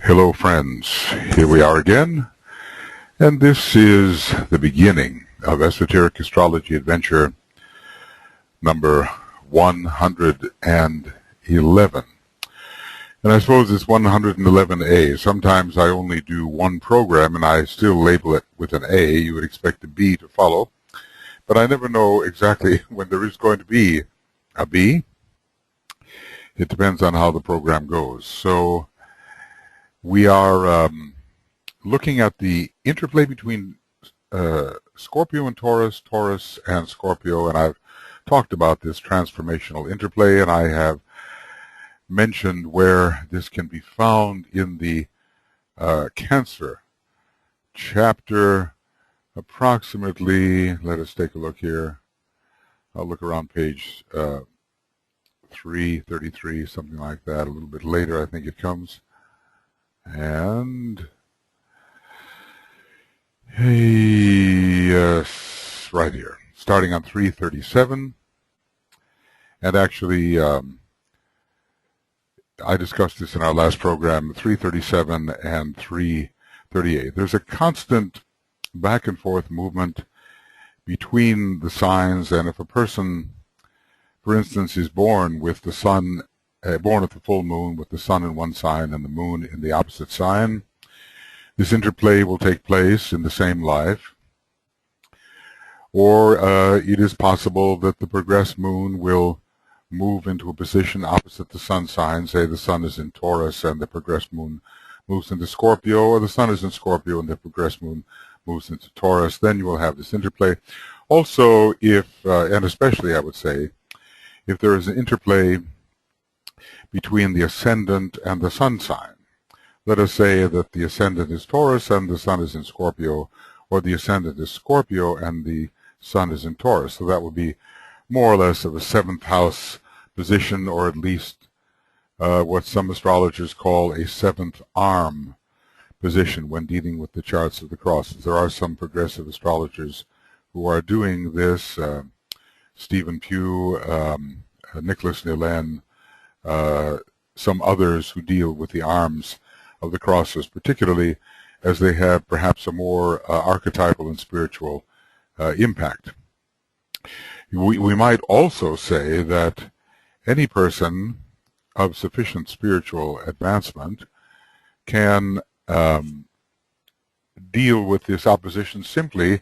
Hello friends, here we are again, and this is the beginning of Esoteric Astrology Adventure number 111. And I suppose it's 111A. Sometimes I only do one program and I still label it with an A. You would expect a B to follow, but I never know exactly when there is going to be a B. It depends on how the program goes. So we are looking at the interplay between Scorpio and Taurus, Taurus and Scorpio, and I've talked about this transformational interplay, and I have mentioned where this can be found in the Cancer chapter, approximately, let us take a look here. I'll look around page 333, something like that. A little bit later, I think it comes. And yes, right here, starting on 337. And actually, I discussed this in our last program, 337 and 338. There's a constant back and forth movement between the signs, and if a person, for instance, is born with the sun, born at the full moon with the sun in one sign and the moon in the opposite sign, this interplay will take place in the same life. Or it is possible that the progressed moon will move into a position opposite the sun sign. Say the sun is in Taurus and the progressed moon moves into Scorpio, or the sun is in Scorpio and the progressed moon moves into Taurus. Then you will have this interplay. Also, if, and especially I would say, if there is an interplay between the ascendant and the sun sign. Let us say that the ascendant is Taurus and the sun is in Scorpio, or the ascendant is Scorpio and the sun is in Taurus. So that would be more or less of a seventh house position, or at least what some astrologers call a seventh arm position when dealing with the charts of the crosses. There are some progressive astrologers who are doing this, Stephen Pugh, Nicholas Nillen, some others who deal with the arms of the crosses, particularly as they have perhaps a more archetypal and spiritual impact. We might also say that any person of sufficient spiritual advancement can deal with this opposition simply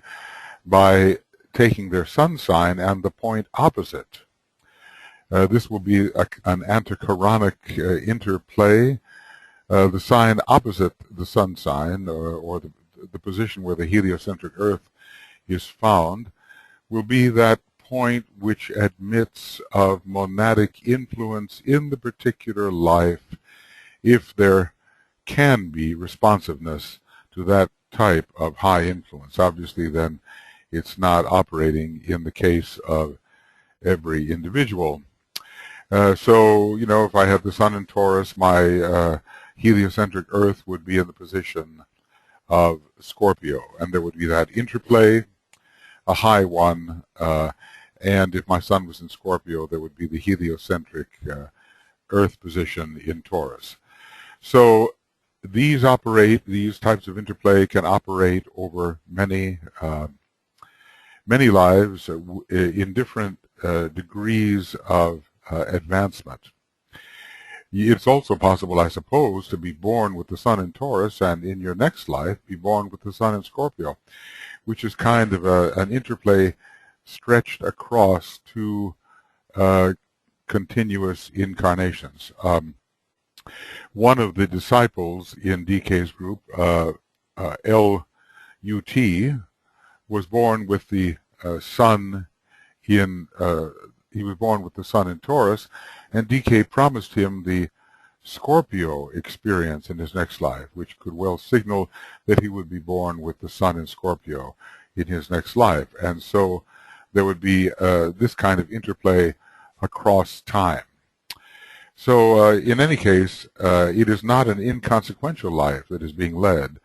by taking their sun sign and the point opposite. This will be an antichironic interplay. The sign opposite the sun sign, or the position where the heliocentric Earth is found, will be that point which admits of monadic influence in the particular life, if there can be responsiveness to that type of high influence. Obviously, then, it's not operating in the case of every individual. So, you know, if I have the sun in Taurus, my heliocentric Earth would be in the position of Scorpio, and there would be that interplay, a high one, and if my sun was in Scorpio, there would be the heliocentric Earth position in Taurus. So these types of interplay can operate over many lives in different degrees of advancement. It's also possible, I suppose, to be born with the sun in Taurus and in your next life be born with the sun in Scorpio, which is kind of an interplay stretched across two continuous incarnations. One of the disciples in DK's group, L.U.T., was born with the sun in he was born with the sun in Taurus, and DK promised him the Scorpio experience in his next life, which could well signal that he would be born with the sun in Scorpio in his next life. And so there would be this kind of interplay across time. So in any case, it is not an inconsequential life that is being led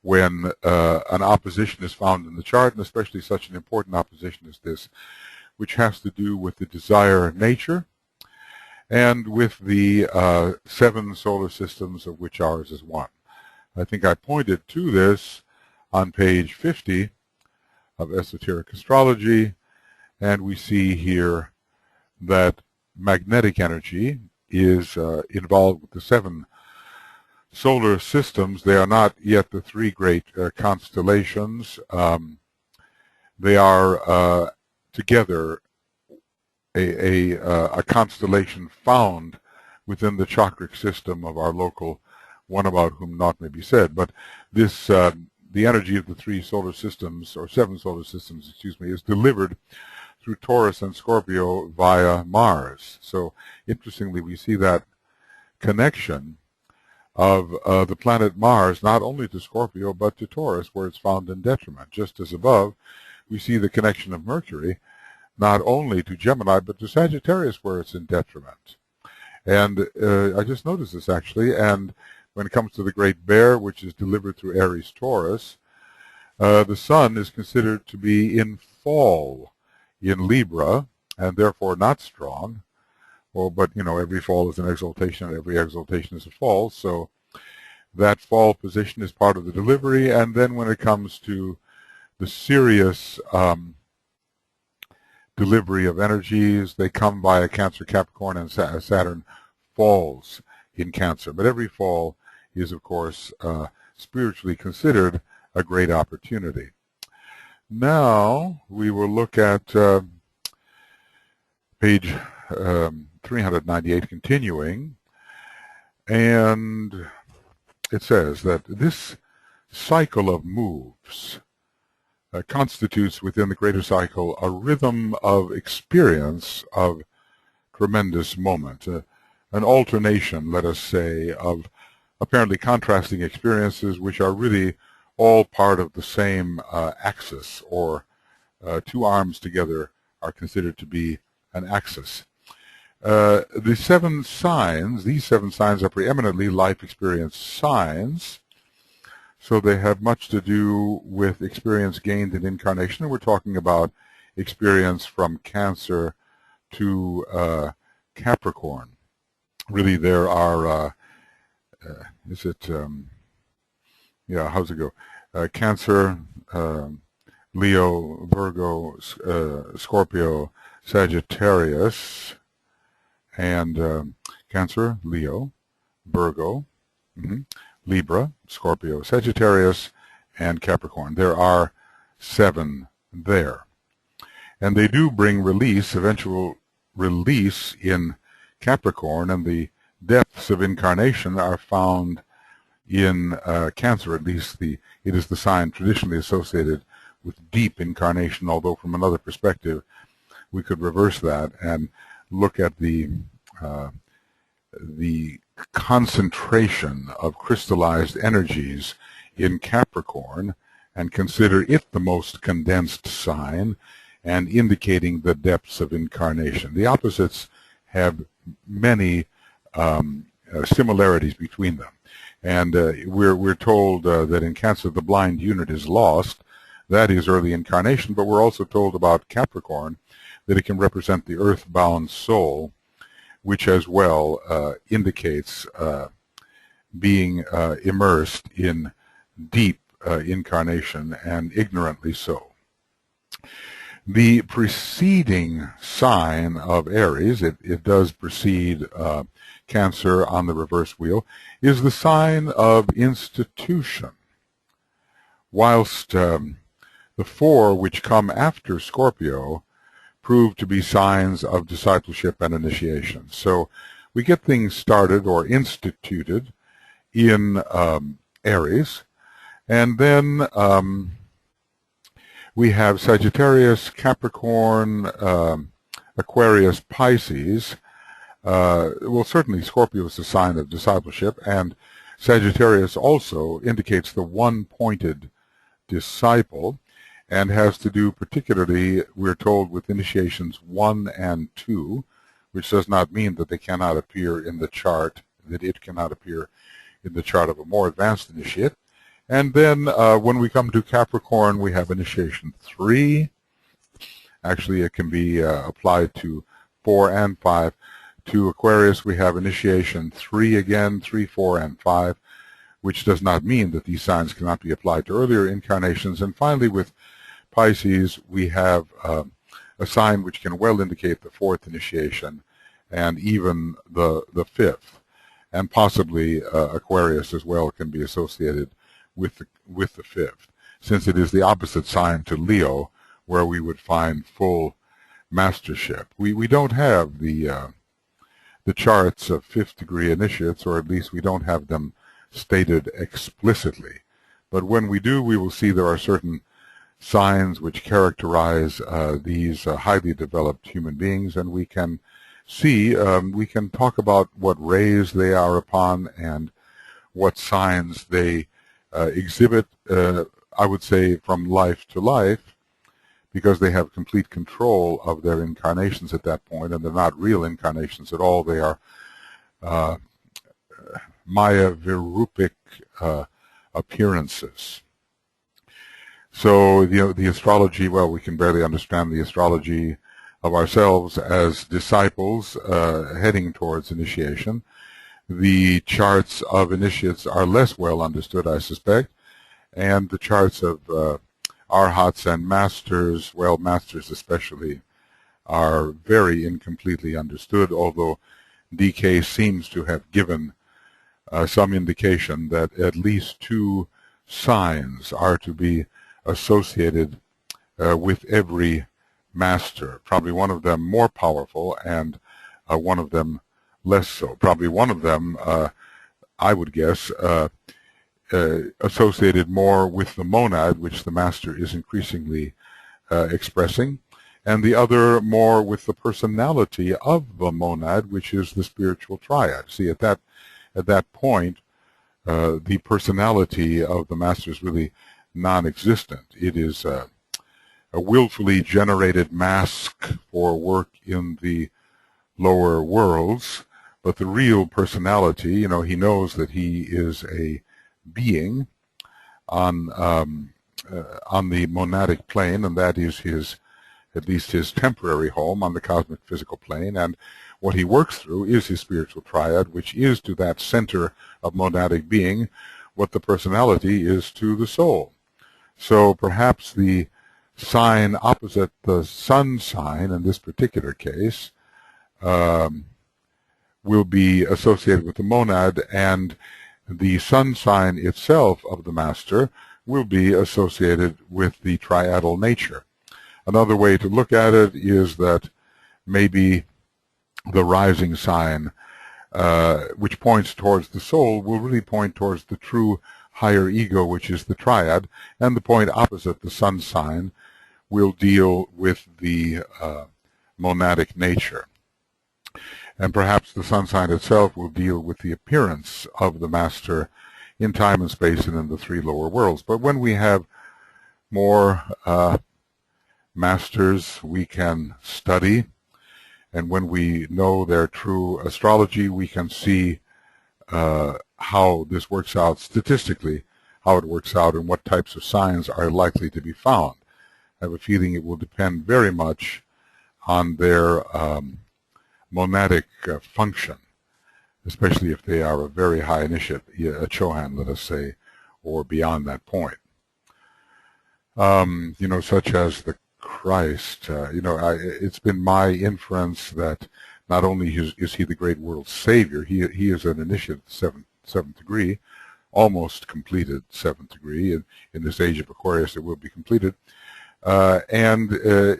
when an opposition is found in the chart, and especially such an important opposition as this, which has to do with the desire nature and with the 7 solar systems, of which ours is one. I think I pointed to this on page 50 of Esoteric Astrology, and we see here that magnetic energy is involved with the 7 solar systems. They are not yet the 3 great constellations. They are together a constellation found within the chakric system of our local one about whom naught may be said. But this, the energy of the 3 solar systems, or 7 solar systems, excuse me, is delivered through Taurus and Scorpio via Mars. So interestingly, we see that connection of the planet Mars not only to Scorpio but to Taurus, where it's found in detriment. Just as above, we see the connection of Mercury not only to Gemini but to Sagittarius, where it's in detriment. And I just noticed this actually, and when it comes to the Great Bear, which is delivered through Aries Taurus, the Sun is considered to be in fall in Libra, and therefore not strong. Well, but you know, every fall is an exaltation, and every exaltation is a fall, so that fall position is part of the delivery. And then when it comes to the serious delivery of energies, they come via Cancer, Capricorn, and Saturn falls in Cancer. But every fall is, of course, spiritually considered a great opportunity. Now we will look at page 398, continuing, and it says that this cycle of moves constitutes within the greater cycle a rhythm of experience of tremendous moment, an alternation, let us say, of apparently contrasting experiences which are really all part of the same axis, or 2 arms together are considered to be an axis. The 7 signs, these 7 signs are preeminently life experience signs, so they have much to do with experience gained in incarnation, and we're talking about experience from Cancer to Capricorn. Really, there are, how's it go? Cancer, Leo, Virgo, Scorpio, Sagittarius, and Cancer, Leo, Virgo, Libra, Scorpio, Sagittarius, and Capricorn. There are 7 there. And they do bring release, eventual release in Capricorn, and the depths of incarnation are found in Cancer. At least it is the sign traditionally associated with deep incarnation, although from another perspective we could reverse that and look at the concentration of crystallized energies in Capricorn and consider it the most condensed sign and indicating the depths of incarnation. The opposites have many similarities between them. And we're told that in Cancer the blind unit is lost. That is early incarnation, but we're also told about Capricorn that it can represent the earthbound soul, which as well indicates being immersed in deep incarnation, and ignorantly so. The preceding sign of Aries, it does precede Cancer on the reverse wheel, is the sign of institution, whilst the 4 which come after Scorpio prove to be signs of discipleship and initiation. So we get things started or instituted in Aries, and then we have Sagittarius, Capricorn, Aquarius, Pisces. Well, certainly Scorpio is a sign of discipleship, and Sagittarius also indicates the one-pointed disciple, and has to do particularly, we're told, with initiations 1 and 2, which does not mean that they cannot appear in the chart, that it cannot appear in the chart of a more advanced initiate. And then when we come to Capricorn, we have initiation 3. Actually, it can be applied to 4 and 5. To Aquarius, we have initiation 3 again, 3, 4, and 5, which does not mean that these signs cannot be applied to earlier incarnations. And finally, with Pisces, we have a sign which can well indicate the 4th initiation and even the 5th. And possibly Aquarius as well can be associated with the 5th, since it is the opposite sign to Leo, where we would find full mastership. We don't have the charts of 5th degree initiates, or at least we don't have them stated explicitly. But when we do, we will see there are certain signs which characterize these highly developed human beings, and we can see, we can talk about what rays they are upon and what signs they exhibit, I would say, from life to life, because they have complete control of their incarnations at that point, and they're not real incarnations at all. They are Maya Virupic appearances. So the astrology, well, we can barely understand the astrology of ourselves as disciples heading towards initiation. The charts of initiates are less well understood, I suspect, and the charts of arhats and masters, well, masters especially, are very incompletely understood, although DK seems to have given some indication that at least 2 signs are to be associated with every master, probably one of them more powerful and one of them less so. Probably one of them, I would guess, associated more with the monad, which the master is increasingly expressing, and the other more with the personality of the monad, which is the spiritual triad. See, at that point, the personality of the master is really non-existent. It is a willfully generated mask for work in the lower worlds, but the real personality, he knows that he is a being on the monadic plane, and that is at least his temporary home on the cosmic physical plane, and what he works through is his spiritual triad, which is to that center of monadic being what the personality is to the soul. So perhaps the sign opposite the sun sign in this particular case will be associated with the monad, and the sun sign itself of the master will be associated with the triadal nature. Another way to look at it is that maybe the rising sign, which points towards the soul, will really point towards the true higher ego, which is the triad, and the point opposite, the sun sign, will deal with the monadic nature. And perhaps the sun sign itself will deal with the appearance of the master in time and space and in the 3 lower worlds. But when we have more masters we can study, and when we know their true astrology, we can see how this works out statistically, how it works out, and what types of signs are likely to be found. I have a feeling it will depend very much on their monadic function, especially if they are a very high initiate, a Chohan, let us say, or beyond that point. Such as the Christ, it's been my inference that not only is he the great world savior, he is an initiate seventh degree, almost completed 7th degree. In this age of Aquarius, it will be completed. And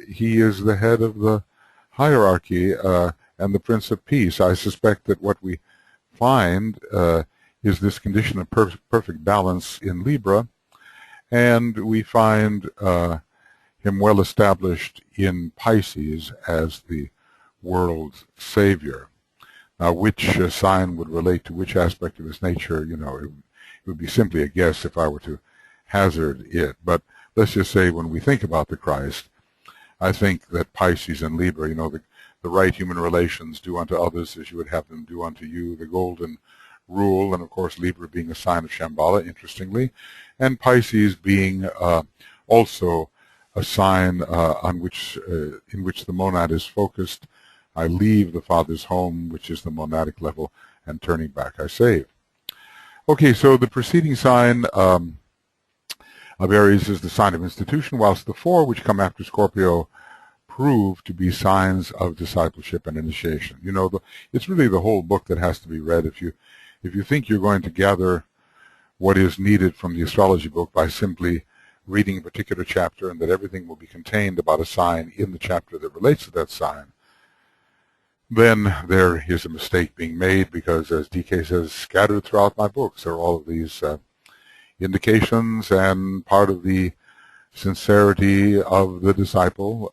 he is the head of the hierarchy and the Prince of Peace. I suspect that what we find is this condition of perfect balance in Libra, and we find him well established in Pisces as the world savior. Now, which sign would relate to which aspect of his nature, it would be simply a guess if I were to hazard it. But let's just say when we think about the Christ, I think that Pisces and Libra, the right human relations, do unto others as you would have them do unto you, the golden rule, and of course Libra being a sign of Shambhala, interestingly, and Pisces being also a sign in which the monad is focused I leave the father's home, which is the monadic level, and turning back I save. Okay, so the preceding sign of Aries is the sign of institution, whilst the four which come after Scorpio prove to be signs of discipleship and initiation. You know, it's really the whole book that has to be read. If you think you're going to gather what is needed from the astrology book by simply reading a particular chapter and that everything will be contained about a sign in the chapter that relates to that sign, then there is a mistake being made, because, as DK says, scattered throughout my books are all of these indications, and part of the sincerity of the disciple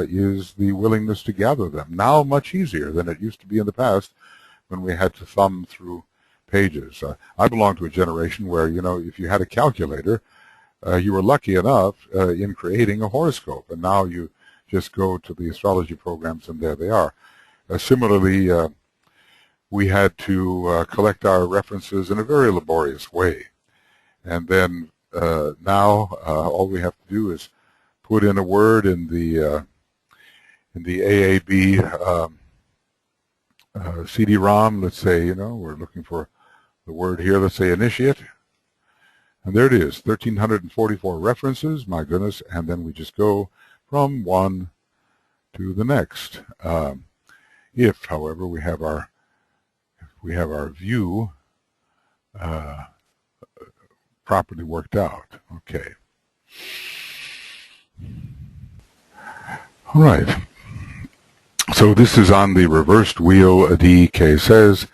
is the willingness to gather them. Now much easier than it used to be in the past, when we had to thumb through pages. I belong to a generation where, you know, if you had a calculator, you were lucky enough in creating a horoscope, and now you just go to the astrology programs and there they are. Similarly, we had to collect our references in a very laborious way, and then now all we have to do is put in a word in the AAB CD-ROM. Let's say, you know, we're looking for the word here. Let's say initiate, and there it is, 1,344 references. My goodness! And then we just go from one to the next. If, however, we have our view properly worked out. Okay. All right. So this is on the reversed wheel, DK says,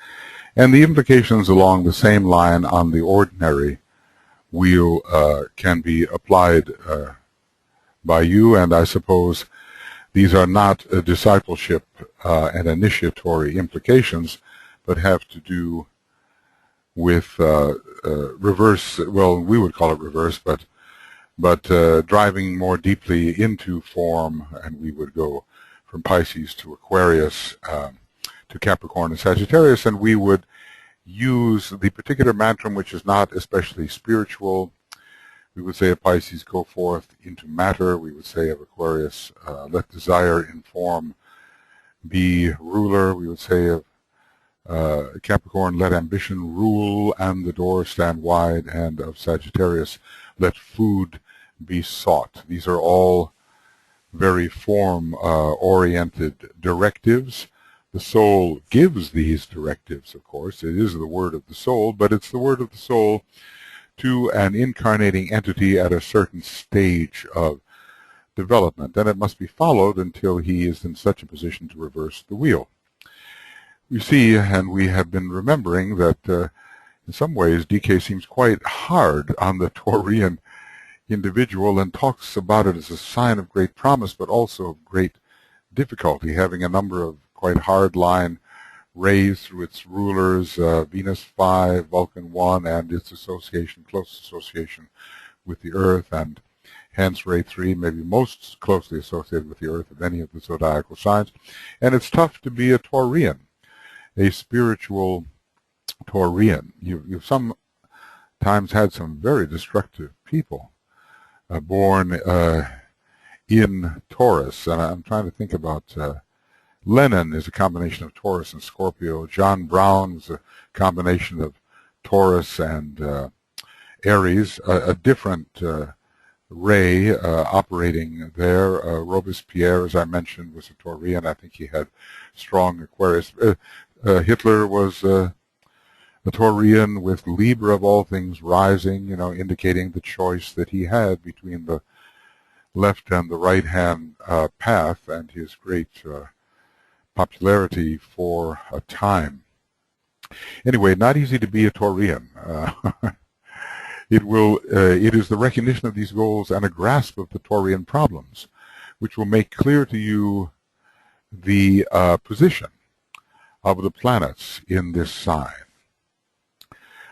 and the implications along the same line on the ordinary wheel can be applied by you, and I suppose these are not discipleship and initiatory implications, but have to do with reverse, well, we would call it reverse, but driving more deeply into form, and we would go from Pisces to Aquarius to Capricorn and Sagittarius, and we would use the particular mantram, which is not especially spiritual. We would say of Pisces, go forth into matter. We would say of Aquarius, let desire inform, be ruler. We would say of Capricorn, let ambition rule and the door stand wide. And of Sagittarius, let food be sought. These are all very form-oriented directives. The soul gives these directives, of course. It is the word of the soul, but it's the word of the soul to an incarnating entity at a certain stage of development, and it must be followed until he is in such a position to reverse the wheel. We see, and we have been remembering, that in some ways DK seems quite hard on the Taurean individual and talks about it as a sign of great promise, but also of great difficulty, having a number of quite hard line rays through its rulers, Venus 5, Vulcan 1, and its association, close association with the Earth, and hence ray 3 may be most closely associated with the Earth of any of the zodiacal signs. And it's tough to be a Taurean, a spiritual Taurean. You've sometimes had some very destructive people born in Taurus, and I'm trying to think about Lennon is a combination of Taurus and Scorpio. John Brown was a combination of Taurus and Aries, a different ray operating there. Robespierre, as I mentioned, was a Taurean. I think he had strong Aquarius. Hitler was a Taurean with Libra of all things rising, you know, indicating the choice that he had between the left and the right-hand path, and his great popularity for a time. Anyway, not easy to be a Taurean. It is the recognition of these goals and a grasp of the Taurean problems which will make clear to you the position of the planets in this sign.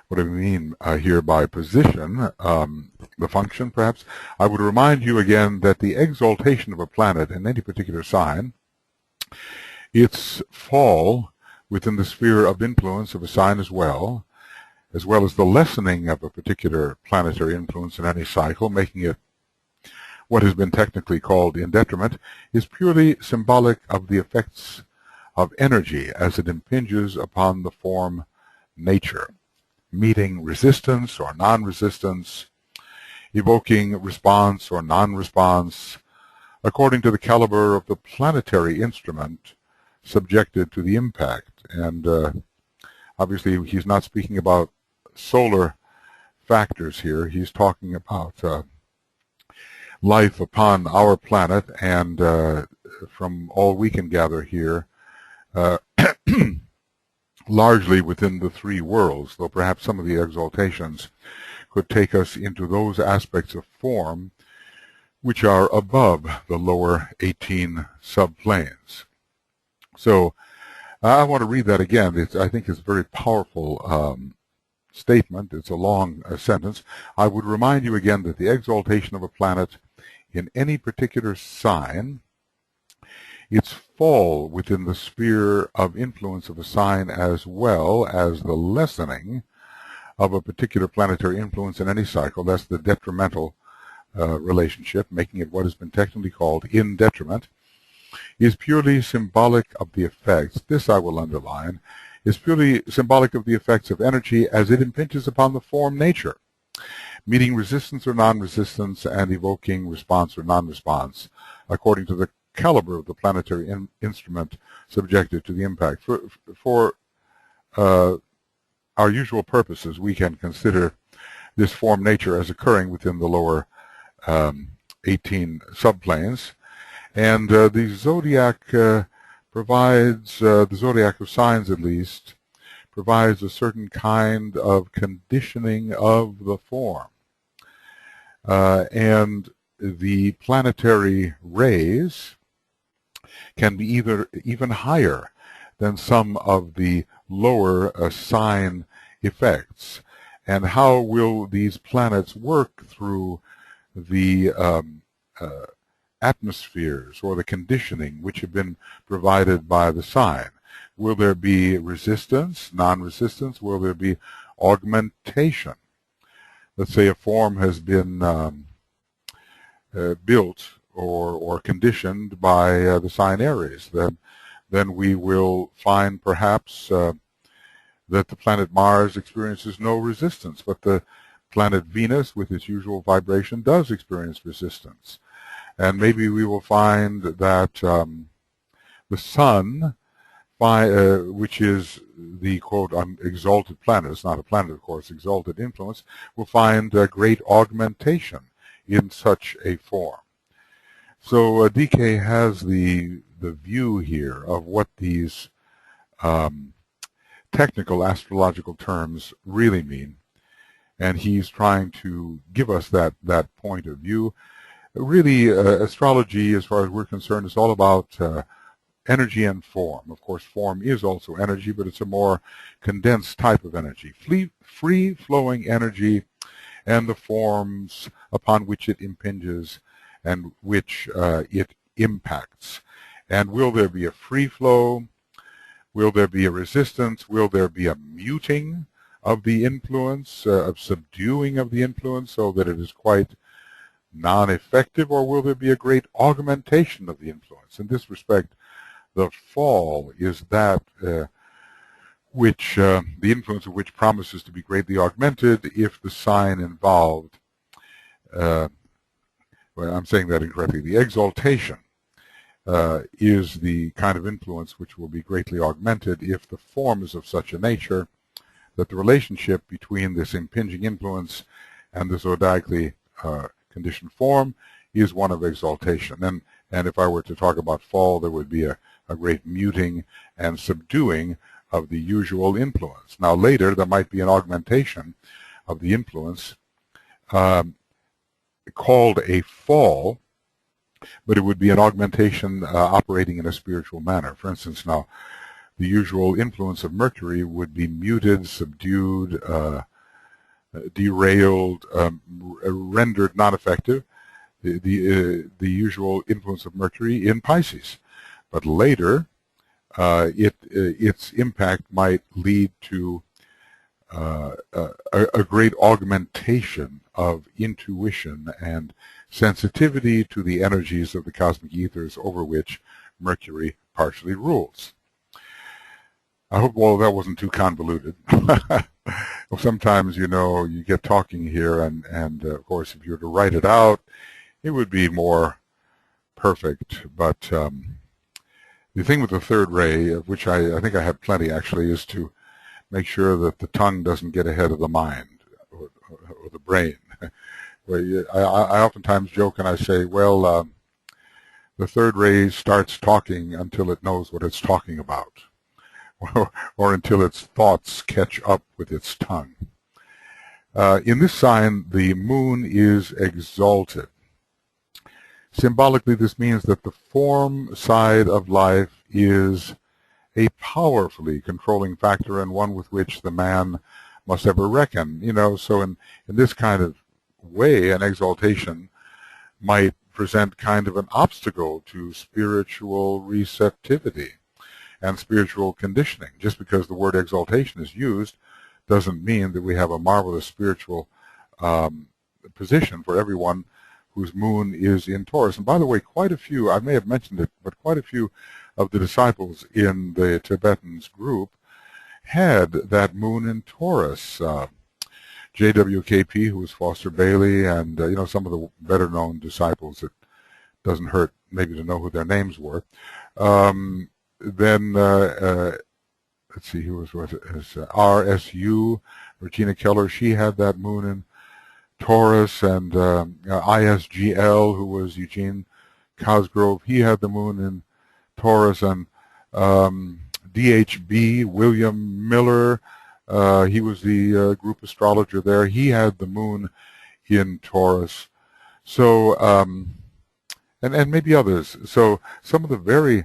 What do I mean here by position, the function perhaps? I would remind you again that the exaltation of a planet in any particular sign, its fall within the sphere of influence of a sign as well as the lessening of a particular planetary influence in any cycle, making it what has been technically called in detriment, is purely symbolic of the effects of energy as it impinges upon the form nature, meeting resistance or non-resistance, evoking response or non-response, according to the caliber of the planetary instrument subjected to the impact. And obviously he's not speaking about solar factors here. He's talking about life upon our planet, and from all we can gather here, largely within the three worlds, though perhaps some of the exaltations could take us into those aspects of form which are above the lower 18 subplanes. So I want to read that again. I think it's a very powerful statement. It's a long sentence. I would remind you again that the exaltation of a planet in any particular sign, its fall within the sphere of influence of a sign, as well as the lessening of a particular planetary influence in any cycle, that's the detrimental relationship, making it what has been technically called in detriment, is purely symbolic of the effects, this I will underline, is purely symbolic of the effects of energy as it impinges upon the form nature, meeting resistance or non-resistance and evoking response or non-response, according to the caliber of the planetary instrument subjected to the impact. For our usual purposes, we can consider this form nature as occurring within the lower 18 subplanes, and the zodiac provides, the zodiac of signs at least, provides a certain kind of conditioning of the form. And the planetary rays can be even higher than some of the lower sign effects. And how will these planets work through the atmospheres or the conditioning which have been provided by the sign? Will there be resistance, non-resistance? Will there be augmentation? Let's say a form has been built or conditioned by the sign Aries. Then we will find perhaps that the planet Mars experiences no resistance, but the planet Venus, with its usual vibration, does experience resistance. And maybe we will find that the Sun, which is the, quote, exalted planet, it's not a planet, of course, exalted influence, will find great augmentation in such a form. So DK has the view here of what these technical astrological terms really mean, and he's trying to give us that point of view. Really, astrology, as far as we're concerned, is all about energy and form. Of course, form is also energy, but it's a more condensed type of energy. Free-flowing energy and the forms upon which it impinges and which it impacts. And will there be a free flow? Will there be a resistance? Will there be a muting of the influence, of subduing of the influence so that it is quite non-effective? Or will there be a great augmentation of the influence? In this respect, the fall is that which the influence of which promises to be greatly augmented if the sign involved, well, I'm saying that incorrectly, the exaltation is the kind of influence which will be greatly augmented if the form is of such a nature that the relationship between this impinging influence and the zodiacally conditioned form is one of exaltation. And if I were to talk about fall, there would be a great muting and subduing of the usual influence. Now later there might be an augmentation of the influence called a fall, but it would be an augmentation operating in a spiritual manner. For instance, now the usual influence of Mercury would be muted, subdued, derailed, rendered non-effective, the usual influence of Mercury in Pisces. But later, its impact might lead to a great augmentation of intuition and sensitivity to the energies of the cosmic ethers over which Mercury partially rules. I hope all that wasn't too convoluted. Well, sometimes, you get talking here, and of course, if you were to write it out, it would be more perfect. But the thing with the third ray, of which I think I have plenty actually, is to make sure that the tongue doesn't get ahead of the mind or the brain. I oftentimes joke and I say, well, the third ray starts talking until it knows what it's talking about, or until its thoughts catch up with its tongue. In this sign, the moon is exalted. Symbolically, this means that the form side of life is a powerfully controlling factor, and one with which the man must ever reckon. So in this kind of way, an exaltation might present kind of an obstacle to spiritual receptivity and spiritual conditioning. Just because the word exaltation is used doesn't mean that we have a marvelous spiritual position for everyone whose moon is in Taurus. And by the way, quite a few, I may have mentioned it, but quite a few of the disciples in the Tibetans group had that moon in Taurus. JWKP, who was Foster Bailey, and some of the better-known disciples. It doesn't hurt maybe to know who their names were. Then let's see, who was RSU, Regina Keller. She had that moon in Taurus, and ISGL, who was Eugene Cosgrove. He had the moon in Taurus, and DHB, William Miller. He was the group astrologer there. He had the moon in Taurus. So, and maybe others. So some of the very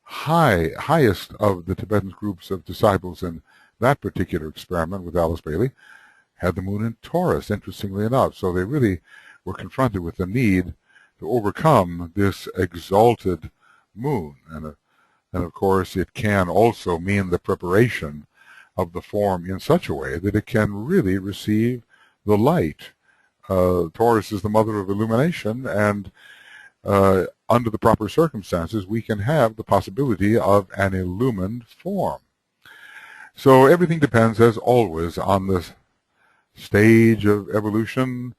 highest of the Tibetan groups of disciples in that particular experiment with Alice Bailey had the moon in Taurus, interestingly enough. So they really were confronted with the need to overcome this exalted moon. And of course, it can also mean the preparation of the form in such a way that it can really receive the light. Taurus is the mother of illumination, and under the proper circumstances, we can have the possibility of an illumined form. So everything depends, as always, on the stage of evolution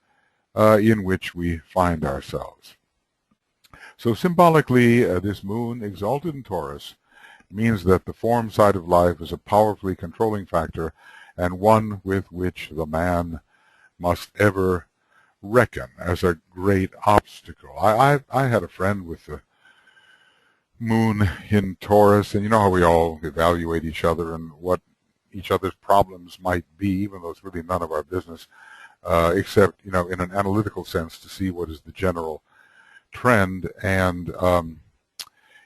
in which we find ourselves. So symbolically, this moon exalted in Taurus means that the form side of life is a powerfully controlling factor, and one with which the man must ever reckon as a great obstacle. I had a friend with the moon in Taurus, and you know how we all evaluate each other and what each other's problems might be, even though it's really none of our business, except, in an analytical sense, to see what is the general trend. And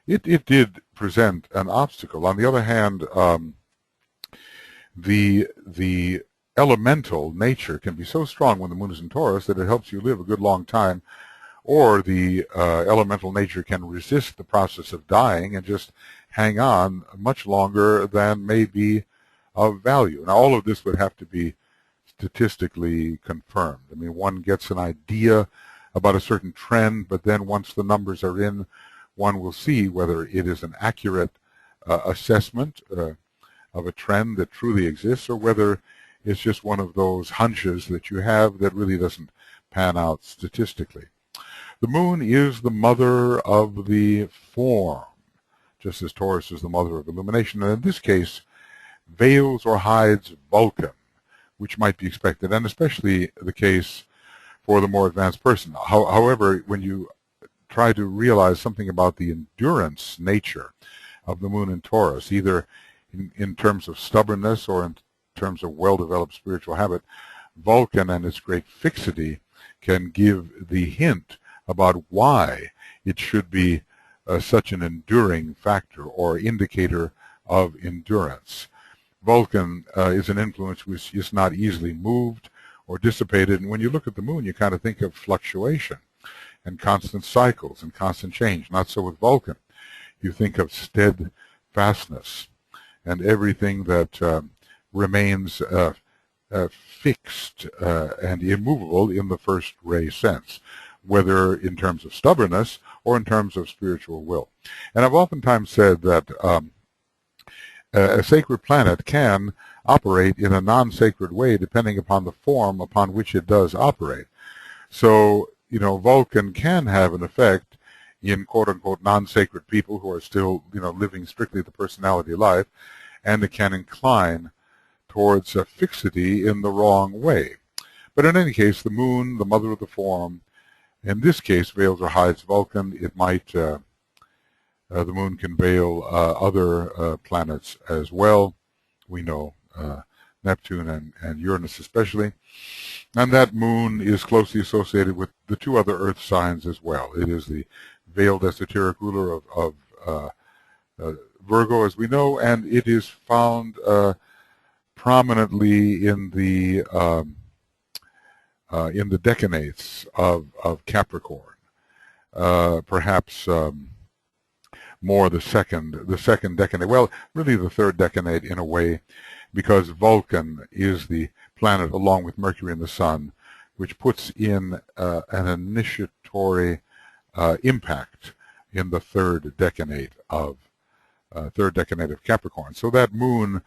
it did present an obstacle. On the other hand, the elemental nature can be so strong when the moon is in Taurus that it helps you live a good long time, or the elemental nature can resist the process of dying and just hang on much longer than may be of value. Now, all of this would have to be statistically confirmed. I mean, one gets an idea about a certain trend, but then once the numbers are in, one will see whether it is an accurate assessment of a trend that truly exists, or whether it's just one of those hunches that you have that really doesn't pan out statistically. The moon is the mother of the form, just as Taurus is the mother of illumination, and in this case, veils or hides Vulcan, which might be expected, and especially the case for the more advanced person. However, when you try to realize something about the endurance nature of the moon in Taurus, either in terms of stubbornness or in terms of well-developed spiritual habit, Vulcan and its great fixity can give the hint about why it should be such an enduring factor or indicator of endurance. Vulcan is an influence which is not easily moved or dissipated, and when you look at the moon, you kind of think of fluctuation and constant cycles and constant change. Not so with Vulcan. You think of steadfastness and everything that remains fixed and immovable in the first ray sense, whether in terms of stubbornness or in terms of spiritual will. And I've oftentimes said that a sacred planet can operate in a non-sacred way depending upon the form upon which it does operate. So, Vulcan can have an effect in quote-unquote non-sacred people who are still, living strictly the personality life, and it can incline towards a fixity in the wrong way. But in any case, the moon, the mother of the form, in this case, veils or hides Vulcan. It might, the moon can veil other planets as well. We know Neptune and Uranus especially. And that moon is closely associated with the two other Earth signs as well. It is the veiled esoteric ruler of Virgo, as we know, and it is found prominently in the decanates of Capricorn, perhaps more the second decanate. Well, really the third decanate in a way, because Vulcan is the planet along with Mercury and the Sun, which puts in an initiatory impact in the third decanate of Capricorn. So that moon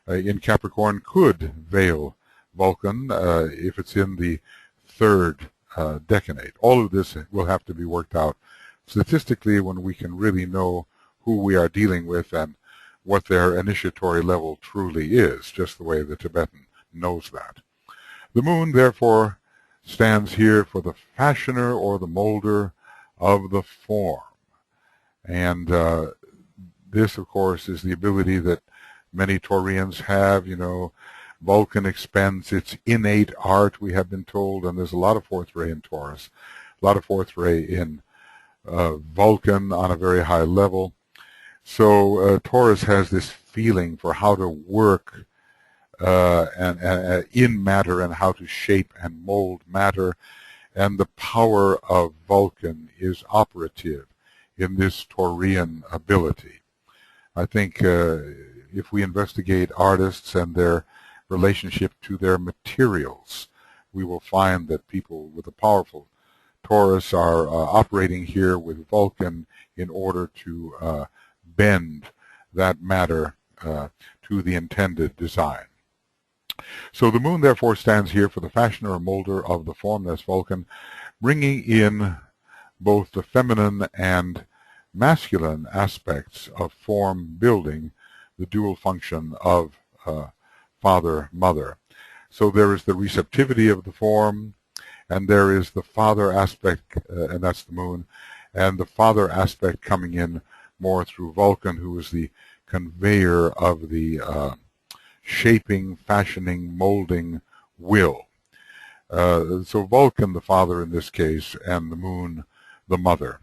in Capricorn could veil Vulcan if it's in the third decanate. All of this will have to be worked out statistically when we can really know who we are dealing with and what their initiatory level truly is, just the way the Tibetan knows that. The moon, therefore, stands here for the fashioner or the molder of the form. And this, of course, is the ability that many Taureans have. Vulcan expends its innate art, we have been told, and there's a lot of fourth ray in Taurus, a lot of fourth ray in Vulcan on a very high level. So Taurus has this feeling for how to work and in matter and how to shape and mold matter, and the power of Vulcan is operative in this Taurean ability. I think if we investigate artists and their relationship to their materials, we will find that people with a powerful Taurus are operating here with Vulcan in order to bend that matter to the intended design. So the moon therefore stands here for the fashioner or molder of the form, that's Vulcan, bringing in both the feminine and masculine aspects of form building, the dual function of father-mother. So there is the receptivity of the form, and there is the father aspect, and that's the moon, and the father aspect coming in more through Vulcan, who is the conveyor of the shaping, fashioning, molding will. So Vulcan, the father in this case, and the moon, the mother.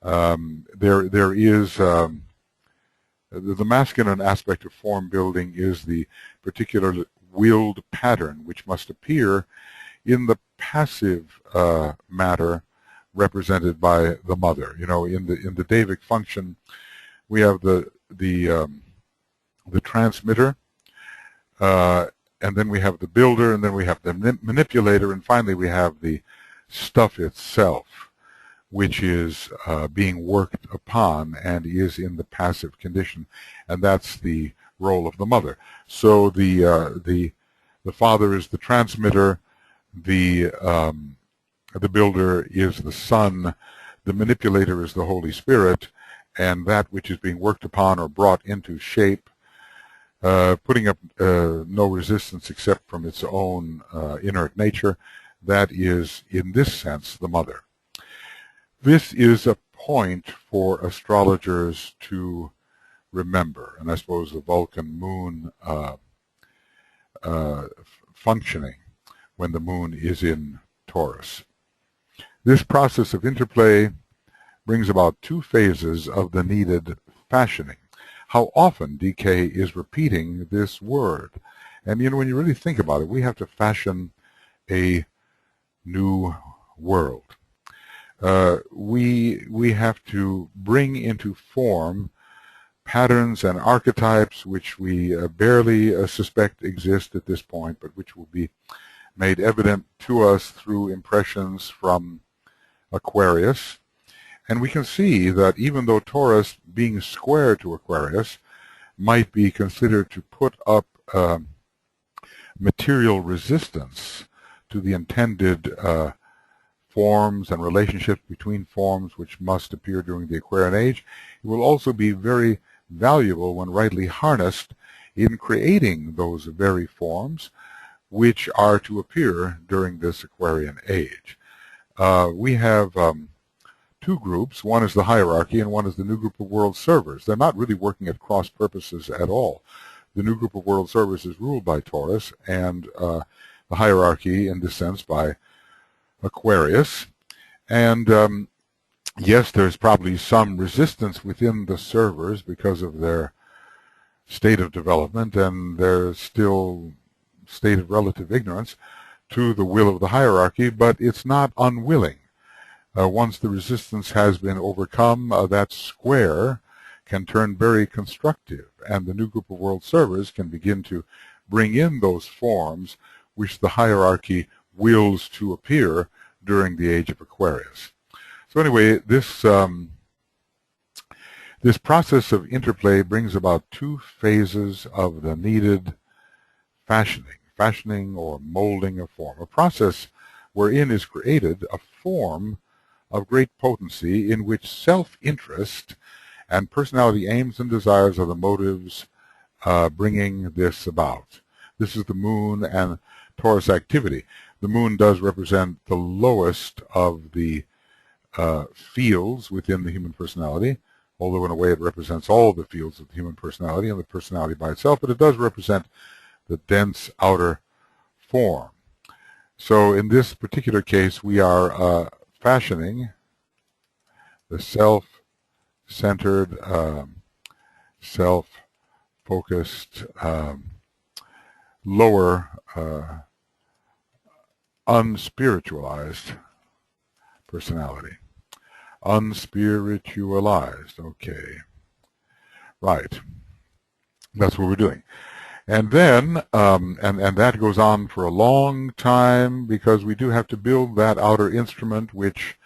There is the masculine aspect of form building is the particular willed pattern which must appear in the passive matter represented by the mother. In the Davic function, we have the transmitter, and then we have the builder, and then we have the manipulator, and finally we have the stuff itself, which is being worked upon and is in the passive condition, and that's the role of the mother. So the father is the transmitter, the builder is the Son, the manipulator is the Holy Spirit, and that which is being worked upon or brought into shape, putting up no resistance except from its own inert nature, that is, in this sense, the mother. This is a point for astrologers to remember, and I suppose the Vulcan moon functioning when the moon is in Taurus. This process of interplay brings about two phases of the needed fashioning. How often DK is repeating this word. And when you really think about it, we have to fashion a new world. We have to bring into form patterns and archetypes which we barely suspect exist at this point, but which will be made evident to us through impressions from Aquarius. And we can see that even though Taurus, being square to Aquarius, might be considered to put up material resistance to the intended forms and relationships between forms which must appear during the Aquarian age. It will also be very valuable when rightly harnessed in creating those very forms which are to appear during this Aquarian age. We have two groups. One is the hierarchy and one is the new group of world servers. They're not really working at cross purposes at all. The new group of world servers is ruled by Taurus, and the hierarchy in this sense by Aquarius. And yes, there's probably some resistance within the servers because of their state of development and their still state of relative ignorance to the will of the hierarchy, but it's not unwilling. Once the resistance has been overcome, that square can turn very constructive, and the new group of world servers can begin to bring in those forms which the hierarchy wills to appear during the age of Aquarius. So anyway, this process of interplay brings about two phases of the needed fashioning or molding of form, a process wherein is created a form of great potency in which self-interest and personality aims and desires are the motives bringing this about. This is the moon and Taurus activity. The moon does represent the lowest of the fields within the human personality, although in a way it represents all the fields of the human personality and the personality by itself, but it does represent the dense outer form. So in this particular case, we are fashioning the self-centered, self-focused, lower, unspiritualized personality. Unspiritualized, okay. Right. That's what we're doing. And then, and that goes on for a long time because we do have to build that outer instrument which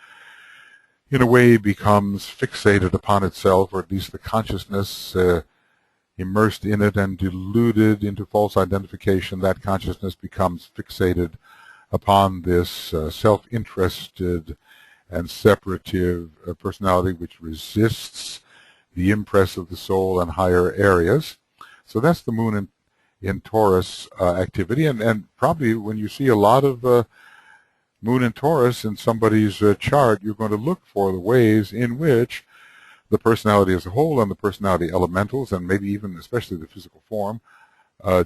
in a way becomes fixated upon itself, or at least the consciousness immersed in it and deluded into false identification. That consciousness becomes fixated upon this self-interested and separative personality which resists the impress of the soul and higher areas. So that's the moon in Taurus activity, and probably when you see a lot of moon in Taurus in somebody's chart, you're going to look for the ways in which the personality as a whole and the personality elementals, and maybe even especially the physical form,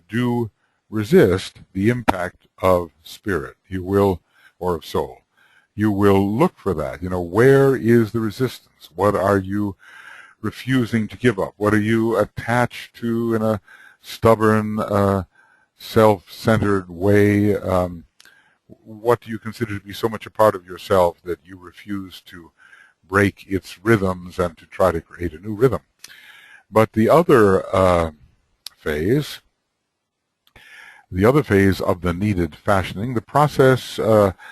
do resist the impact of spirit, you will, or of soul. You will look for that. You know, where is the resistance? What are you refusing to give up? What are you attached to in a stubborn, self-centered way? What do you consider to be so much a part of yourself that you refuse to break its rhythms and to try to create a new rhythm? But the other phase of the needed fashioning, the process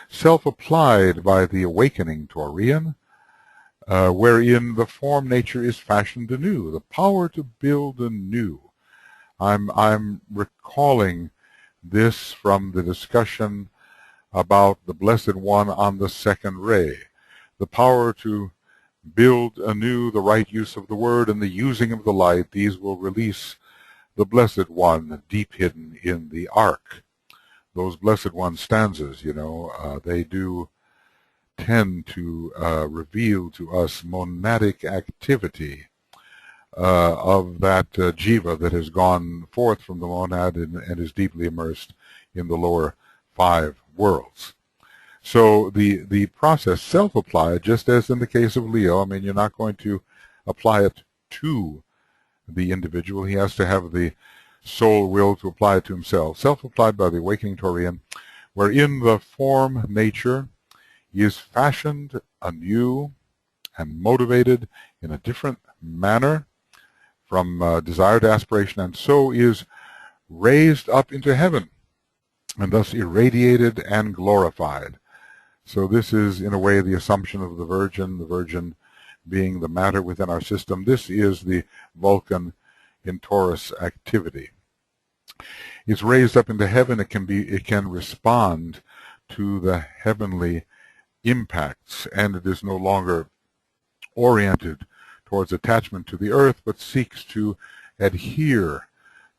self-applied by the awakening Taurean, wherein the form nature is fashioned anew, the power to build anew. I'm recalling this from the discussion about the Blessed One on the second ray. The power to build anew, the right use of the word and the using of the light, these will release the Blessed One deep hidden in the ark. Those Blessed One stanzas, you know, they do tend to reveal to us monadic activity of that jiva that has gone forth from the monad and is deeply immersed in the lower five worlds. So the process self-applied, just as in the case of Leo, I mean, you're not going to apply it to the individual. He has to have the soul will to apply it to himself. Self-applied by the awakening Taurean, wherein the form nature is fashioned anew and motivated in a different manner from desire to aspiration, and so is raised up into heaven and thus irradiated and glorified. So this is, in a way, the assumption of the Virgin being the matter within our system. This is the Vulcan in Taurus activity. It's raised up into heaven. It can respond to the heavenly impacts, and it is no longer oriented towards attachment to the earth, but seeks to adhere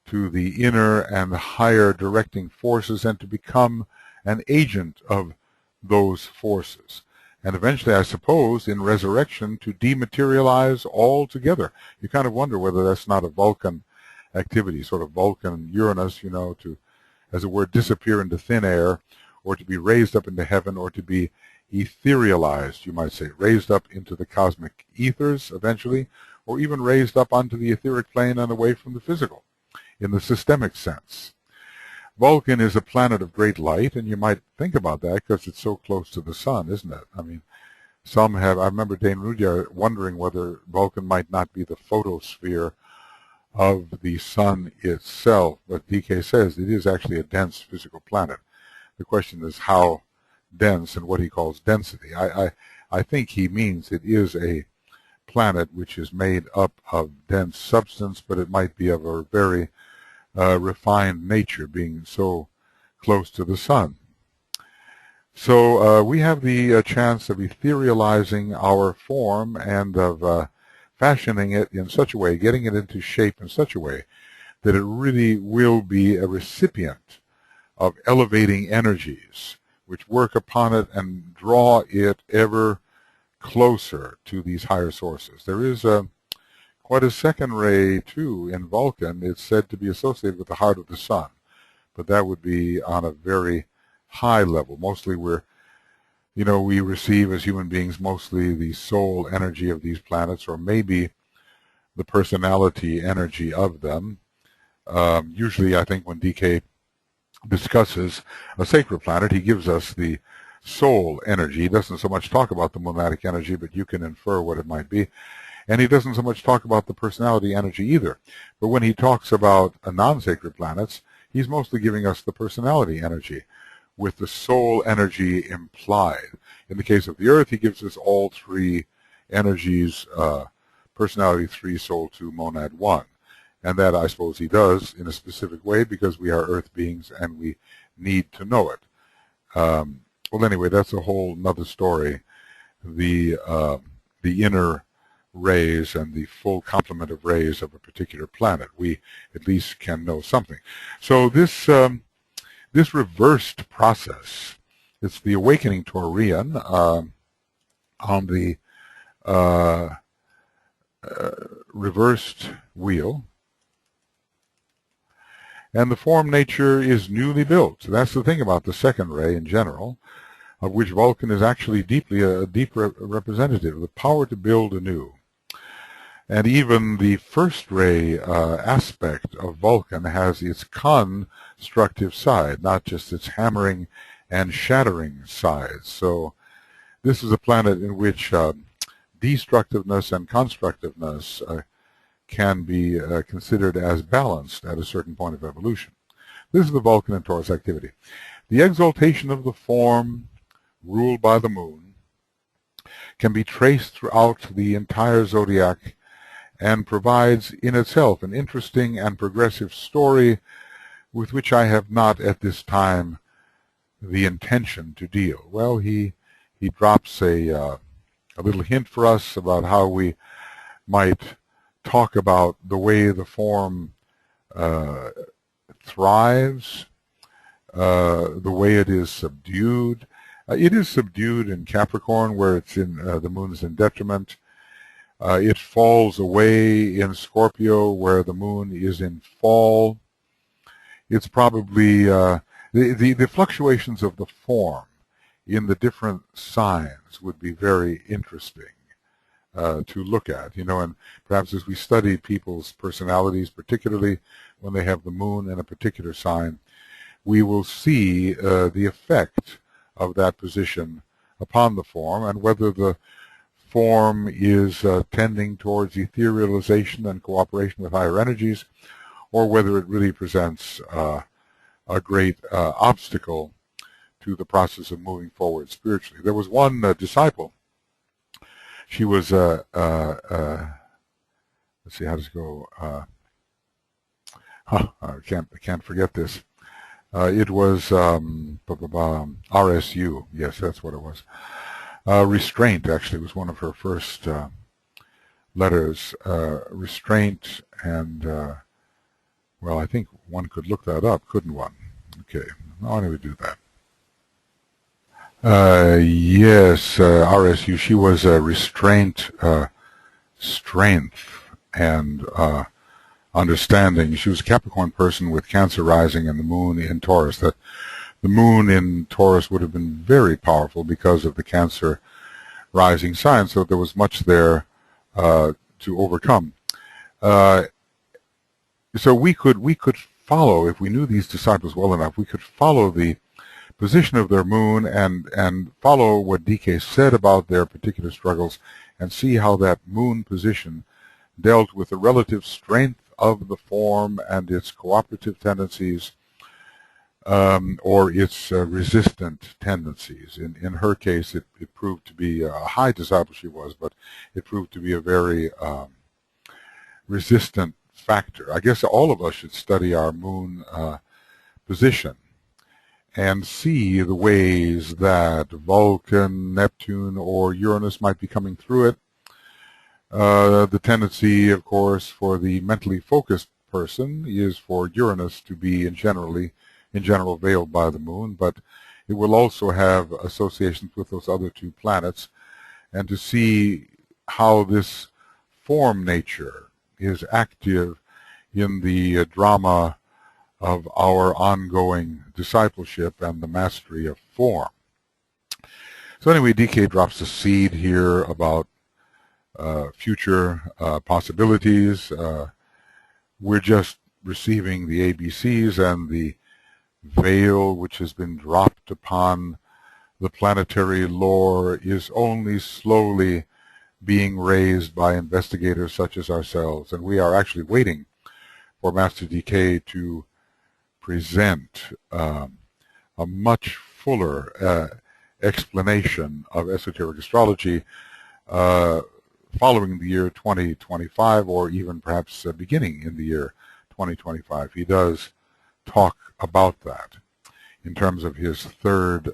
to the inner and higher directing forces and to become an agent of those forces. And eventually, I suppose, in resurrection, to dematerialize altogether. You kind of wonder whether that's not a Vulcan activity, sort of Vulcan Uranus, to, as it were, disappear into thin air, or to be raised up into heaven, or to be etherealized, you might say, raised up into the cosmic ethers eventually, or even raised up onto the etheric plane and away from the physical, in the systemic sense. Vulcan is a planet of great light, and you might think about that because it's so close to the sun, isn't it? I mean, I remember Dane Rudhyar wondering whether Vulcan might not be the photosphere of the sun itself, but DK says it is actually a dense physical planet. The question is how dense and what he calls density. I think he means it is a planet which is made up of dense substance, but it might be of a very refined nature, being so close to the sun. So we have the chance of etherealizing our form and of fashioning it in such a way, getting it into shape in such a way that it really will be a recipient of elevating energies which work upon it and draw it ever closer to these higher sources. There is quite a second ray, too, in Vulcan. It's said to be associated with the heart of the sun, but that would be on a very high level. Mostly we receive as human beings mostly the soul energy of these planets, or maybe the personality energy of them. Usually, I think when DK discusses a sacred planet, he gives us the soul energy. He doesn't so much talk about the monadic energy, but you can infer what it might be. And he doesn't so much talk about the personality energy either. But when he talks about non-sacred planets, he's mostly giving us the personality energy, with the soul energy implied. In the case of the Earth, he gives us all three energies, personality 3, soul 2, monad 1. And that, I suppose, he does in a specific way because we are Earth beings and we need to know it. Well, anyway, that's a whole nother story. The inner rays and the full complement of rays of a particular planet. We at least can know something. So this reversed process, it's the awakening Taurean on the reversed wheel. And the form nature is newly built. So that's the thing about the second ray in general, of which Vulcan is actually a deep representative, the power to build anew. And even the first ray aspect of Vulcan has its constructive side, not just its hammering and shattering side. So this is a planet in which destructiveness and constructiveness can be considered as balanced at a certain point of evolution. This is the Vulcan and Taurus activity. The exaltation of the form ruled by the moon can be traced throughout the entire zodiac and provides in itself an interesting and progressive story with which I have not at this time the intention to deal. Well, he drops a little hint for us about how we might talk about the way the form thrives, the way it is subdued. It is subdued in Capricorn, where it's in the moon is in detriment. It falls away in Scorpio, where the moon is in fall. It's probably the fluctuations of the form in the different signs would be very interesting to look at, and perhaps as we study people's personalities, particularly when they have the moon in a particular sign, we will see the effect of that position upon the form, and whether the form is tending towards etherealization and cooperation with higher energies, or whether it really presents a great obstacle to the process of moving forward spiritually. There was one disciple. She was, let's see, how does it go? I can't forget this. It was RSU. Yes, that's what it was. Restraint actually was one of her first letters. Restraint, and well, I think one could look that up, couldn't one? Okay, why don't we do that? Yes, RSU. She was restraint, strength, and understanding. She was a Capricorn person with Cancer rising and the moon in Taurus. The moon in Taurus would have been very powerful because of the Cancer rising sign, so there was much there to overcome. So we could follow, if we knew these disciples well enough, we could follow the position of their moon and follow what DK said about their particular struggles and see how that moon position dealt with the relative strength of the form and its cooperative tendencies or its resistant tendencies. In her case, it proved to be a high disciple she was, but it proved to be a very resistant factor. I guess all of us should study our moon position and see the ways that Vulcan, Neptune, or Uranus might be coming through it. The tendency, of course, for the mentally focused person is for Uranus to be in general veiled by the moon, but it will also have associations with those other two planets, and to see how this form nature is active in the drama of our ongoing discipleship and the mastery of form. So anyway, DK drops a seed here about future possibilities. We're just receiving the ABCs, and the veil which has been dropped upon the planetary lore is only slowly being raised by investigators such as ourselves, and we are actually waiting for Master DK to present a much fuller explanation of esoteric astrology following the year 2025, or even perhaps beginning in the year 2025. He does talk about that in terms of his third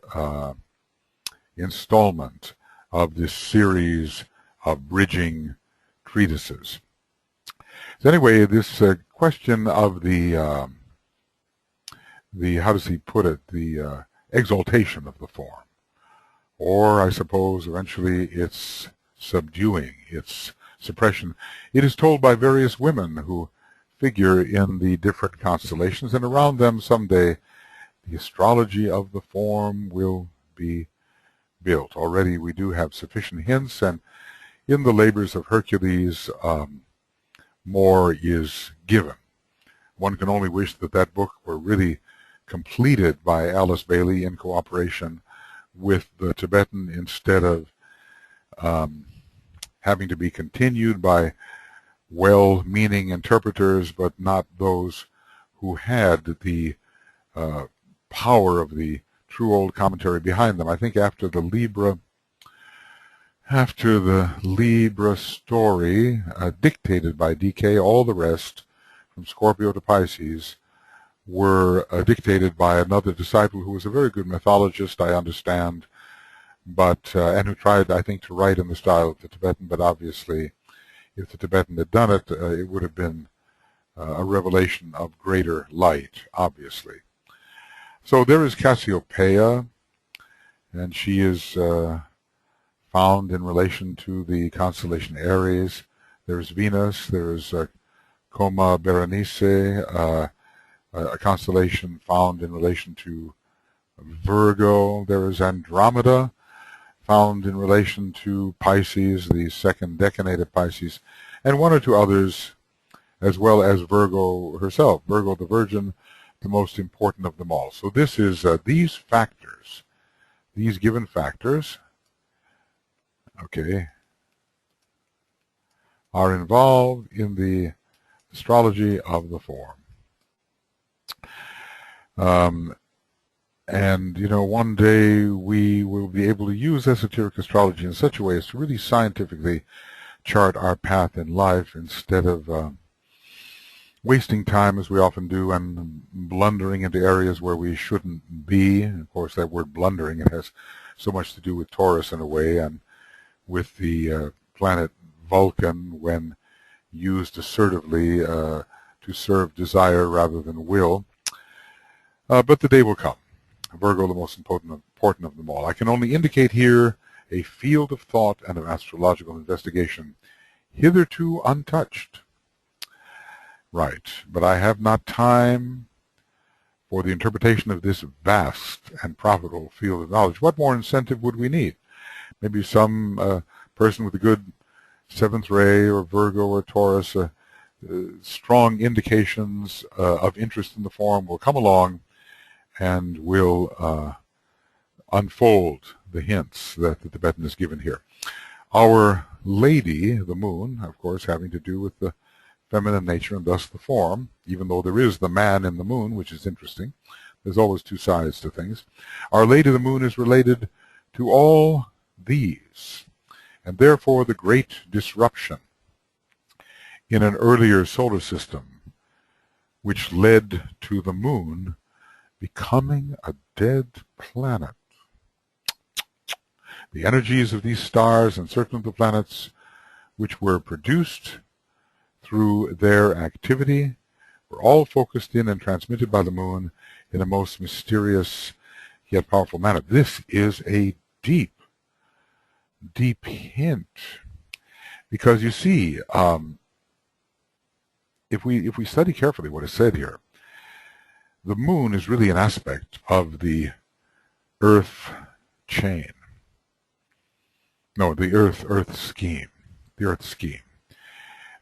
installment of this series of bridging treatises. So anyway, this question of the how does he put it, the exaltation of the form, or I suppose eventually its subduing, its suppression. It is told by various women who figure in the different constellations, and around them someday the astrology of the form will be built. Already we do have sufficient hints, and in the labors of Hercules more is given. One can only wish that that book were really completed by Alice Bailey in cooperation with the Tibetan, instead of having to be continued by well-meaning interpreters, but not those who had the power of the true old commentary behind them. I think after the Libra story dictated by DK, all the rest, from Scorpio to Pisces, were dictated by another disciple who was a very good mythologist, I understand, but and who tried, I think, to write in the style of the Tibetan, but obviously if the Tibetan had done it, it would have been a revelation of greater light, obviously. So there is Cassiopeia, and she is found in relation to the constellation Aries. There's Venus, there's Coma Berenice, a constellation found in relation to Virgo. There is Andromeda, found in relation to Pisces, the second decade of Pisces, and one or two others, as well as Virgo herself, Virgo the Virgin, the most important of them all. So this is these factors, these given factors, okay, are involved in the astrology of the form. And, you know, one day we will be able to use esoteric astrology in such a way as to really scientifically chart our path in life, instead of wasting time as we often do and blundering into areas where we shouldn't be. And of course, that word blundering, it has so much to do with Taurus in a way, and with the planet Vulcan when used assertively to serve desire rather than will. But the day will come. Virgo, the most important of them all. I can only indicate here a field of thought and of astrological investigation hitherto untouched. Right, but I have not time for the interpretation of this vast and profitable field of knowledge. What more incentive would we need? Maybe some person with a good seventh ray or Virgo or Taurus, strong indications of interest in the form will come along and will unfold the hints that the Tibetan has given here. Our lady, the moon, of course, having to do with the feminine nature and thus the form, even though there is the man in the moon, which is interesting. There's always two sides to things. Our lady, the moon, is related to all these, and therefore the great disruption in an earlier solar system, which led to the moon becoming a dead planet. The energies of these stars and certain of the planets which were produced through their activity were all focused in and transmitted by the moon in a most mysterious yet powerful manner. This is a deep, deep hint, because you see, if we study carefully what is said here, the moon is really an aspect of the Earth chain. No, the Earth scheme. The Earth scheme.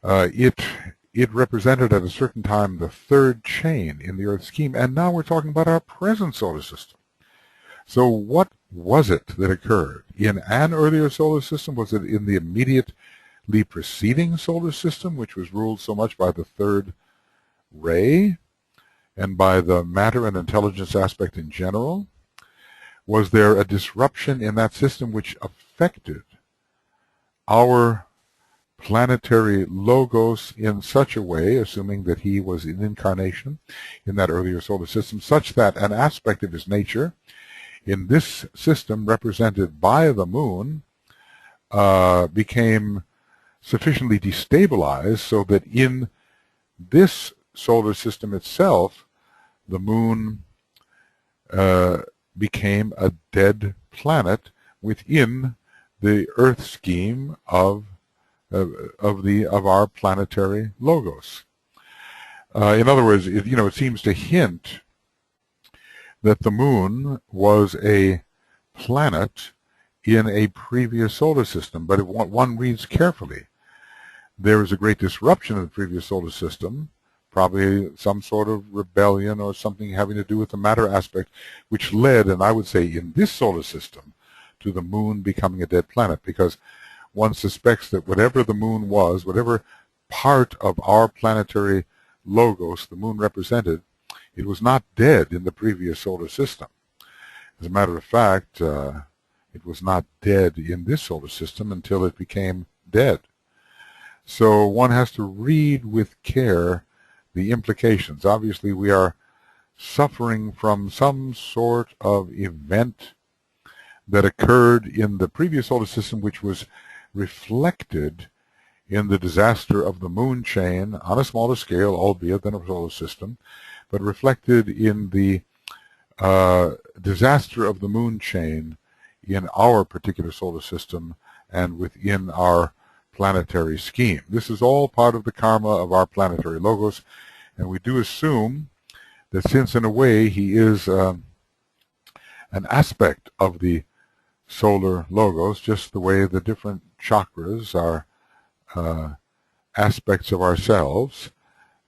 It represented at a certain time the third chain in the Earth scheme, and now we're talking about our present solar system. So what was it that occurred in an earlier solar system? Was it in the immediately preceding solar system, which was ruled so much by the third ray and by the matter and intelligence aspect in general? Was there a disruption in that system which affected our planetary logos in such a way, assuming that he was an incarnation in that earlier solar system, such that an aspect of his nature in this system represented by the moon became sufficiently destabilized so that in this solar system itself the moon became a dead planet within the Earth scheme of our planetary logos. In other words, it seems to hint that the moon was a planet in a previous solar system. But if one reads carefully, there is a great disruption in the previous solar system, probably some sort of rebellion or something having to do with the matter aspect, which led, and I would say in this solar system, to the moon becoming a dead planet, because one suspects that whatever the moon was, whatever part of our planetary logos the moon represented, it was not dead in the previous solar system. As a matter of fact, it was not dead in this solar system until it became dead. So one has to read with care the implications. Obviously, we are suffering from some sort of event that occurred in the previous solar system, which was reflected in the disaster of the moon chain on a smaller scale, albeit than a solar system, but reflected in the disaster of the moon chain in our particular solar system and within our planetary scheme. This is all part of the karma of our planetary logos, and we do assume that since in a way he is an aspect of the solar logos, just the way the different chakras are aspects of ourselves,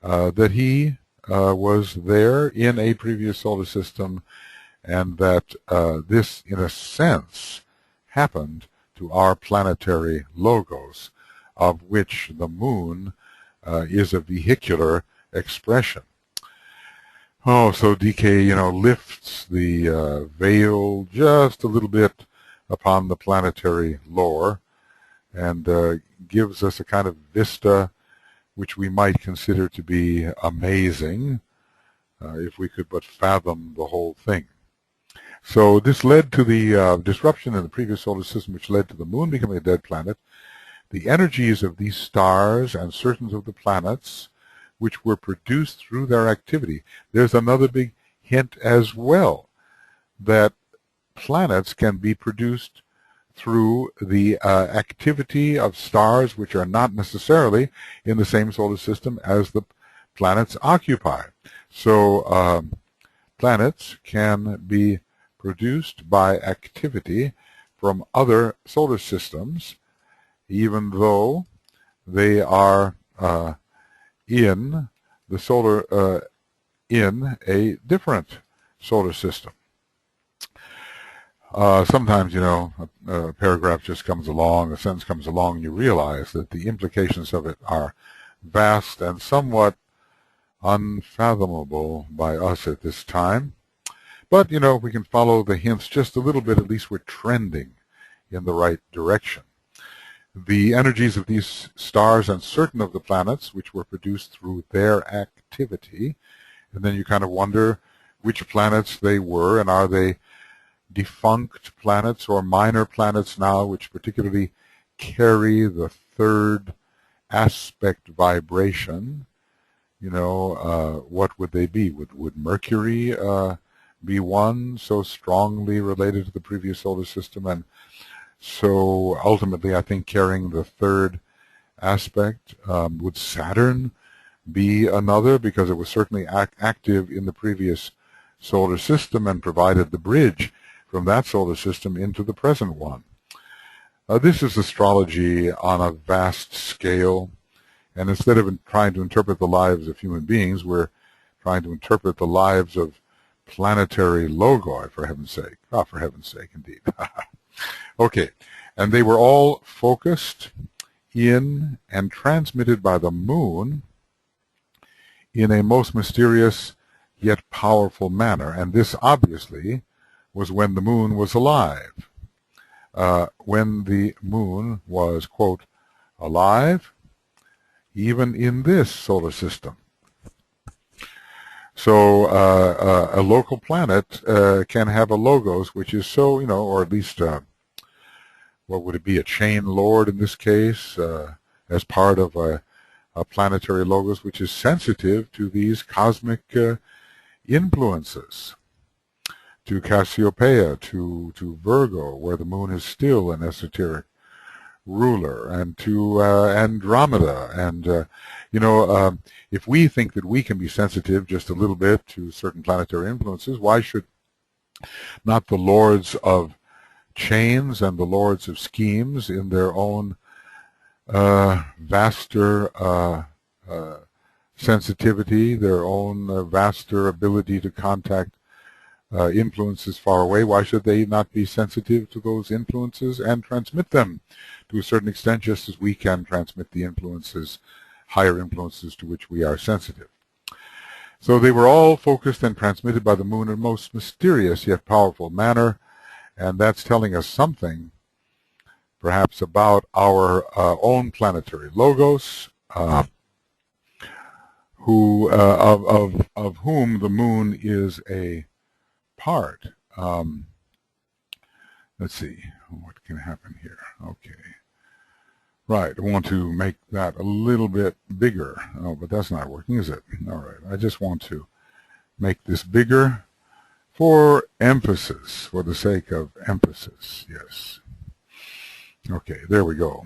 that he was there in a previous solar system, and that this, in a sense, happened to our planetary logos, of which the moon is a vehicular expression. Oh, so DK, lifts the veil just a little bit upon the planetary lore and gives us a kind of vista which we might consider to be amazing if we could but fathom the whole thing. So this led to the disruption in the previous solar system, which led to the moon becoming a dead planet. The energies of these stars and certain of the planets, which were produced through their activity. There's another big hint as well, that planets can be produced through the activity of stars which are not necessarily in the same solar system as the planets occupy. So planets can be produced by activity from other solar systems, even though they are in the solar in a different solar system. Sometimes, a paragraph just comes along, a sentence comes along, and you realize that the implications of it are vast and somewhat unfathomable by us at this time. But, we can follow the hints just a little bit. At least we're trending in the right direction. The energies of these stars and certain of the planets, which were produced through their activity, and then you kind of wonder which planets they were, and are they defunct planets or minor planets now, which particularly carry the third aspect vibration. What would they be? Would Mercury be one so strongly related to the previous solar system, and so ultimately I think carrying the third aspect? Would Saturn be another, because it was certainly active in the previous solar system and provided the bridge from that solar system into the present one? This is astrology on a vast scale, and instead of trying to interpret the lives of human beings, we're trying to interpret the lives of planetary logoi, for heaven's sake. For heaven's sake, indeed. Okay, and they were all focused in and transmitted by the moon in a most mysterious yet powerful manner, and this obviously was when the moon was alive. When the moon was, quote, alive, even in this solar system. So a local planet can have a logos which is so, or at least, what would it be, a chain lord in this case, as part of a planetary logos which is sensitive to these cosmic influences, to Cassiopeia, to Virgo, where the moon is still an esoteric ruler, and to Andromeda. And, if we think that we can be sensitive just a little bit to certain planetary influences, why should not the lords of chains and the lords of schemes, in their own vaster sensitivity, their own vaster ability to contact influences far away, why should they not be sensitive to those influences and transmit them to a certain extent, just as we can transmit the influences, higher influences to which we are sensitive? So they were all focused and transmitted by the moon in a most mysterious yet powerful manner, and that's telling us something perhaps about our own planetary logos, of whom the moon is a part. Let's see, what can happen here? Okay. Right, I want to make that a little bit bigger. Oh, but that's not working, is it? All right, I just want to make this bigger for emphasis, for the sake of emphasis, yes. Okay, there we go.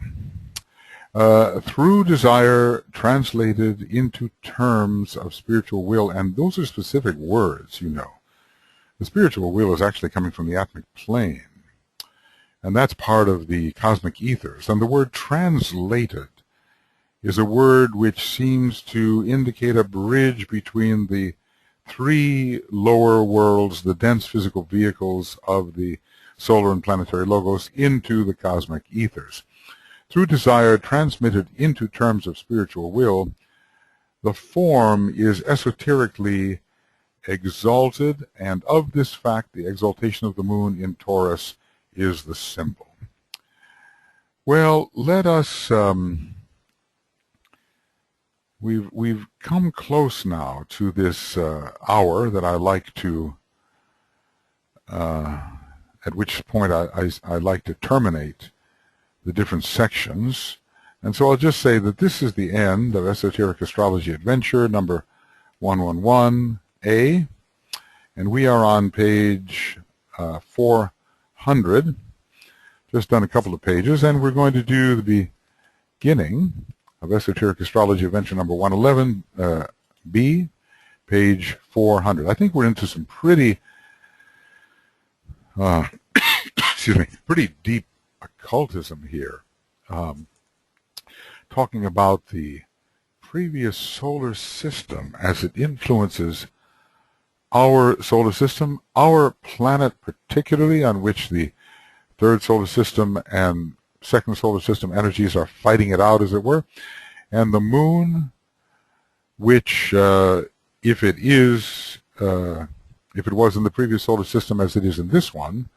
Through desire translated into terms of spiritual will, and those are specific words, The spiritual will is actually coming from the atmic plane, and that's part of the cosmic ethers. And the word translated is a word which seems to indicate a bridge between the three lower worlds, the dense physical vehicles of the solar and planetary logos, into the cosmic ethers. Through desire transmitted into terms of spiritual will, the form is esoterically exalted, and of this fact, the exaltation of the moon in Taurus is the symbol. Well, let us we've come close now to this hour that I like to, at which point I like to terminate the different sections. And so I'll just say that this is the end of Esoteric Astrology Adventure number 111A, and we are on page 400. Just done a couple of pages, and we're going to do the beginning of Esoteric Astrology Adventure number 111B, page 400. I think we're into some pretty, excuse me, pretty deep occultism here, talking about the previous solar system as it influences our solar system, our planet particularly, on which the third solar system and second solar system energies are fighting it out, as it were, and the moon, which, if it was in the previous solar system as it is in this one,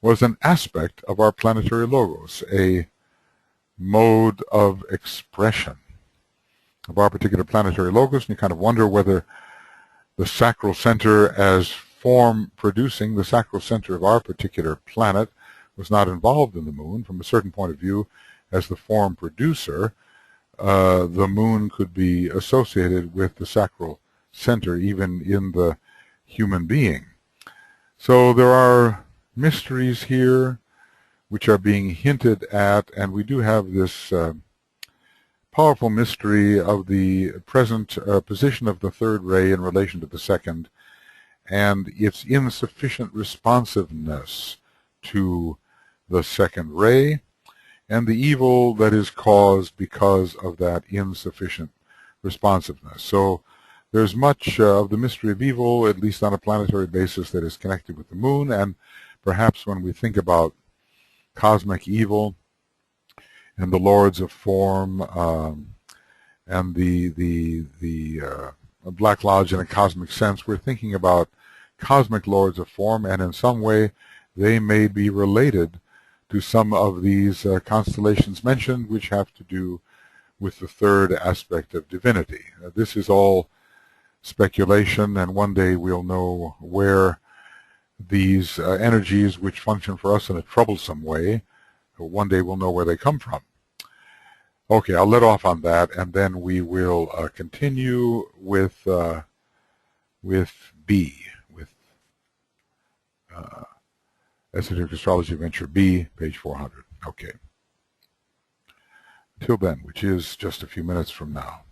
was an aspect of our planetary logos, a mode of expression of our particular planetary logos, and you kind of wonder whether the sacral center as form producing, the sacral center of our particular planet, was not involved in the moon. From a certain point of view, as the form producer, the moon could be associated with the sacral center, even in the human being. So there are mysteries here which are being hinted at, and we do have this powerful mystery of the present position of the third ray in relation to the second, and its insufficient responsiveness to the second ray, and the evil that is caused because of that insufficient responsiveness. So there's much of the mystery of evil, at least on a planetary basis, that is connected with the moon, and perhaps when we think about cosmic evil and the lords of form and the Black Lodge in a cosmic sense, we're thinking about cosmic lords of form, and in some way they may be related to some of these constellations mentioned, which have to do with the third aspect of divinity. This is all speculation, and one day we'll know where these energies, which function for us in a troublesome way, one day we'll know where they come from. Okay, I'll let off on that, and then we will continue with B, with Esoteric Astrology Adventure B, page 400. Okay. Till then, which is just a few minutes from now.